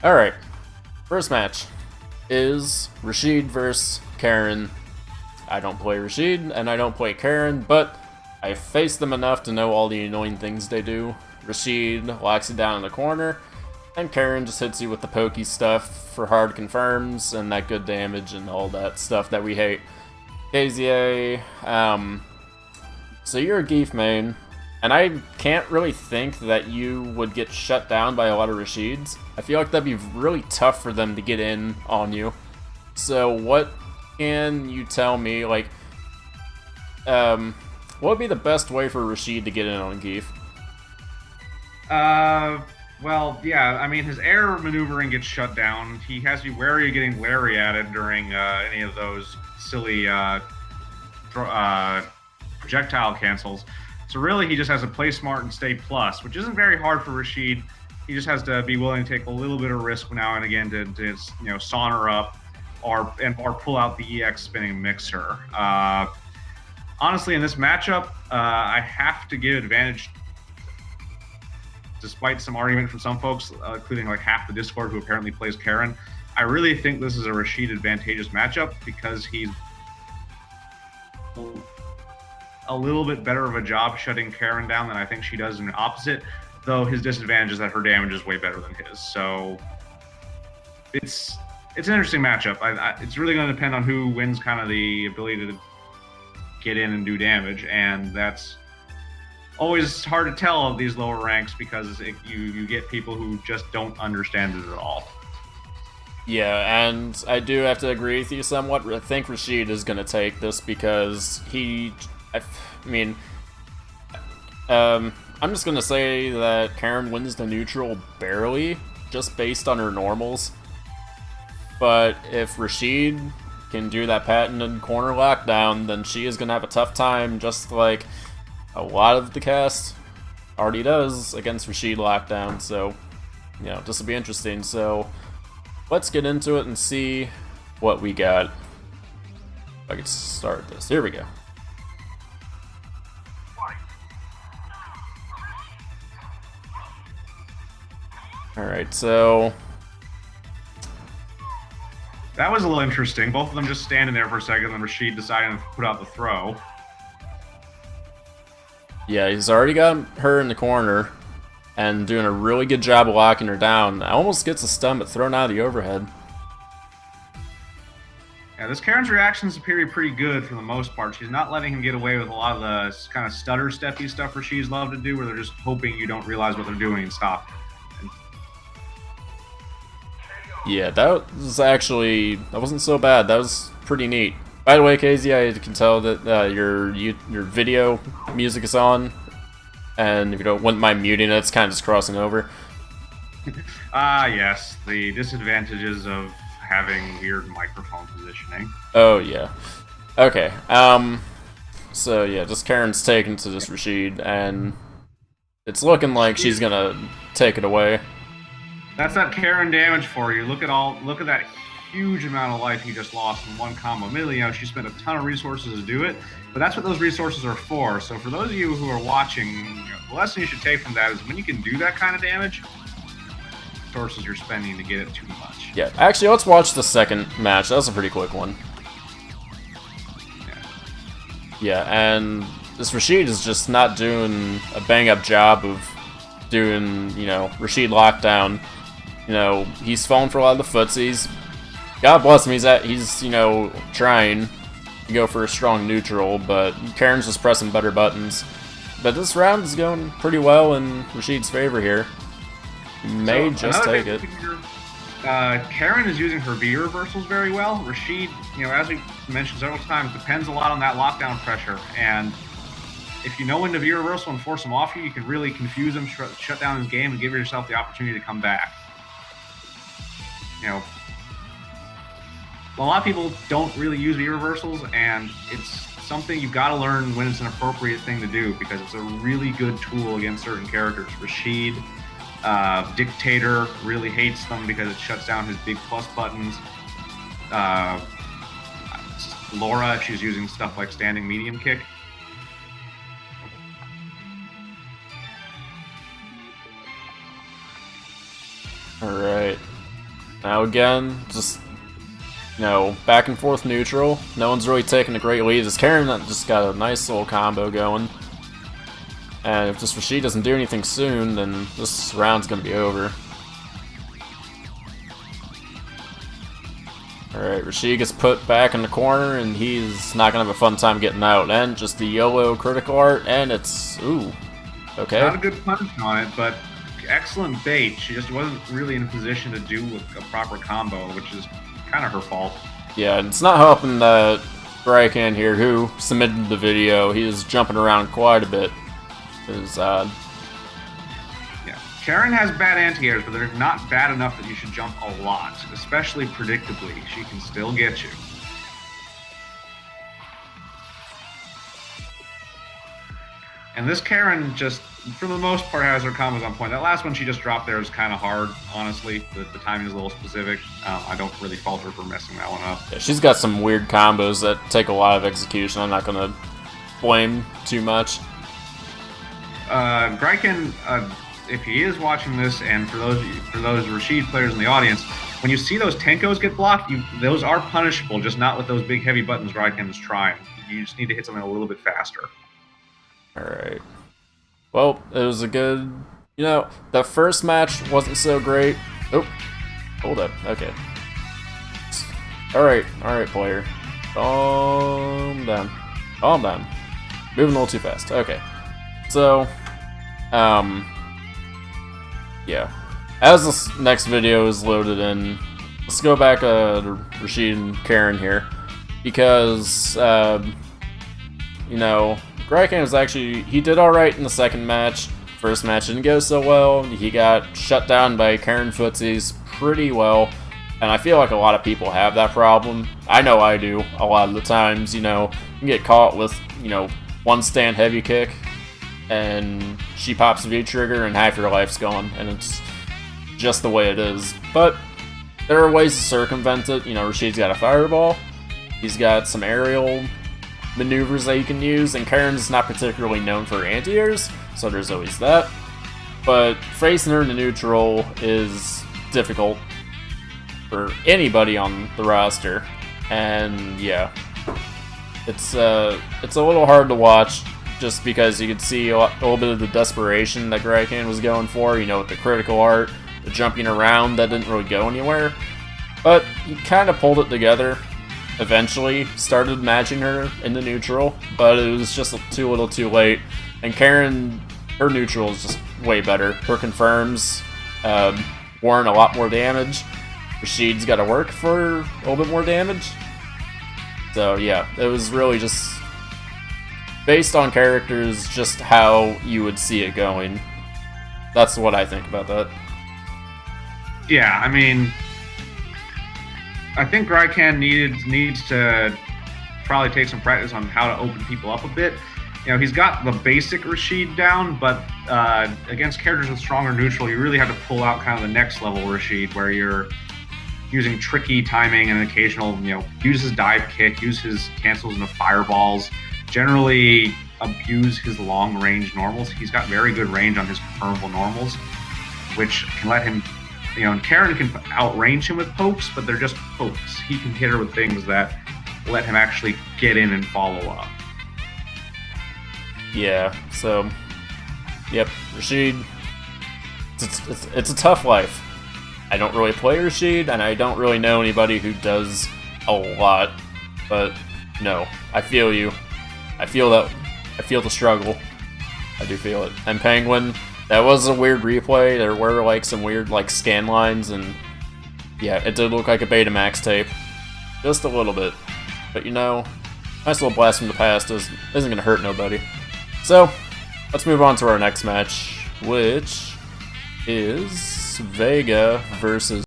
Alright, first match is Rashid versus Karin. I don't play Rashid, and I don't play Karin, but I faced them enough to know all the annoying things they do. Rashid locks you down in the corner, and Karin just hits you with the pokey stuff for hard confirms and that good damage and all that stuff that we hate. KZA, so you're a Geef main, and I can't really think that you would get shut down by a lot of Rashids. I feel like that'd be really tough for them to get in on you. So what can you tell me, like, what would be the best way for Rashid to get in on Geef? Well, yeah, I mean, his air maneuvering gets shut down. He has to be wary of getting lariated during any of those silly projectile cancels. So really, he just has to play smart and stay plus, which isn't very hard for Rashid. He just has to be willing to take a little bit of risk now and again to saunter up or pull out the EX spinning mixer. Honestly, in this matchup, I have to give advantage, despite some argument from some folks, including like half the Discord who apparently plays Karin. I really think this is a Rashid advantageous matchup because he's a little bit better of a job shutting Karin down than I think she does in the opposite, though his disadvantage is that her damage is way better than his. So it's an interesting matchup. It's really going to depend on who wins kind of the ability to get in and do damage, and that's always hard to tell of these lower ranks because you get people who just don't understand it at all. Yeah, and I do have to agree with you somewhat. I think Rashid is going to take this because I'm just going to say that Karin wins the neutral barely, just based on her normals. But if Rashid can do that patented corner lockdown, then she is going to have a tough time, just like a lot of the cast already does against Rashid lockdown. So, this will be interesting. So, let's get into it and see what we got. If I could start this. Here we go. Alright, so that was a little interesting. Both of them just standing there for a second, and Rashid deciding to put out the throw. Yeah, he's already got her in the corner and doing a really good job of locking her down. Almost gets a stun, but thrown out of the overhead. Yeah, this Karin's reactions appear to be pretty good for the most part. She's not letting him get away with a lot of the kind of stutter-steppy stuff Rashid's love to do, where they're just hoping you don't realize what they're doing and stop. Yeah, that wasn't so bad. That was pretty neat. By the way, KZ, I can tell that your video music is on, and if you wouldn't mind muting it, it's kind of just crossing over. Yes, the disadvantages of having weird microphone positioning. Oh, yeah. Okay, so yeah, just Karin's taken to this Rashid, and it's looking like she's gonna take it away. That's that Karin damage for you. Look at that huge amount of life you just lost in one combo. Admittedly, she spent a ton of resources to do it, but that's what those resources are for. So for those of you who are watching, the lesson you should take from that is when you can do that kind of damage, resources you're spending to get it too much. Yeah, actually, let's watch the second match. That was a pretty quick one. Yeah, and this Rashid is just not doing a bang-up job of doing, Rashid lockdown. He's falling for a lot of the footsies. God bless him, he's trying to go for a strong neutral, but Karin's just pressing better buttons. But this round is going pretty well in Rashid's favor here. May just take it. Karin is using her V reversals very well. Rashid, as we mentioned several times, depends a lot on that lockdown pressure. And if you know when to V reversal and force him off you, you can really confuse him, shut down his game, and give yourself the opportunity to come back. A lot of people don't really use V reversals, and it's something you've got to learn when it's an appropriate thing to do, because it's a really good tool against certain characters. Rashid, Dictator really hates them because it shuts down his big plus buttons. Laura, if she's using stuff like standing medium kick. Alright. Now again, just, you know, back and forth neutral. No one's really taking a great lead. As Karin just got a nice little combo going. And if this Rashid doesn't do anything soon, then this round's gonna be over. Alright, Rashid gets put back in the corner, and he's not gonna have a fun time getting out. And just the YOLO critical art, and it's... ooh. Okay. Not a good punch on it, but excellent bait. She just wasn't really in a position to do a proper combo, which is kind of her fault. Yeah, and it's not helping that Karin here, who submitted the video, he is jumping around quite a bit. Is yeah, Karin has bad anti-airs, but they're not bad enough that you should jump a lot, especially predictably. She can still get you. And this Karin just, for the most part, has her combos on point. That last one she just dropped there is kind of hard, honestly. The timing is a little specific. I don't really fault her for messing that one up. Yeah, she's got some weird combos that take a lot of execution. I'm not going to blame too much. Karin, if he is watching this, and for those Rashid players in the audience, when you see those Tenkos get blocked, those are punishable, just not with those big heavy buttons Karin is trying. You just need to hit something a little bit faster. Alright. Well, it was a good... You know, the first match wasn't so great. Oh, hold up. Okay. Alright, player. Calm down. Calm down. Moving a little too fast. Okay. So, yeah. As this next video is loaded in, let's go back to Rashid and Karin here. Because, you know... Karin was actually, he did alright in the second match. First match didn't go so well. He got shut down by Karin footsies pretty well. And I feel like a lot of people have that problem. I know I do a lot of the times, you know. You get caught with, you know, one stand heavy kick. And she pops V-trigger and half your life's gone. And it's just the way it is. But there are ways to circumvent it. You know, Rashid's got a fireball. He's got some aerial maneuvers that you can use, and Karin's not particularly known for her anti-airs, so there's always that. But facing her in the neutral is difficult for anybody on the roster, and yeah, it's a little hard to watch just because you could see a little bit of the desperation that Karin was going for, you know, with the critical art, the jumping around that didn't really go anywhere, but he kind of pulled it together. Eventually started matching her in the neutral, but it was just too little too late. And Karin, her neutral is just way better. Her confirms warrant a lot more damage. Rashid's got to work for a little bit more damage. So yeah, it was really just based on characters, just how you would see it going. That's what I think about that. Yeah, I mean, I think Karin needs to probably take some practice on how to open people up a bit. You know, he's got the basic Rashid down, but against characters with stronger neutral, you really have to pull out kind of the next level Rashid, where you're using tricky timing and occasional, you know, use his dive kick, use his cancels into fireballs, generally abuse his long range normals. He's got very good range on his confirmable normals, which can let him, you know, and Karin can outrange him with pokes, but they're just pokes. He can hit her with things that let him actually get in and follow up. Yeah, so, yep, Rashid, it's a tough life. I don't really play Rashid, and I don't really know anybody who does a lot, but no, I feel you. I feel the struggle. I do feel it. And Penguin, that was a weird replay. There were like some weird like scan lines, and yeah, it did look like a Betamax tape. Just a little bit. But you know, nice little blast from the past isn't going to hurt nobody. So, let's move on to our next match, which is Vega versus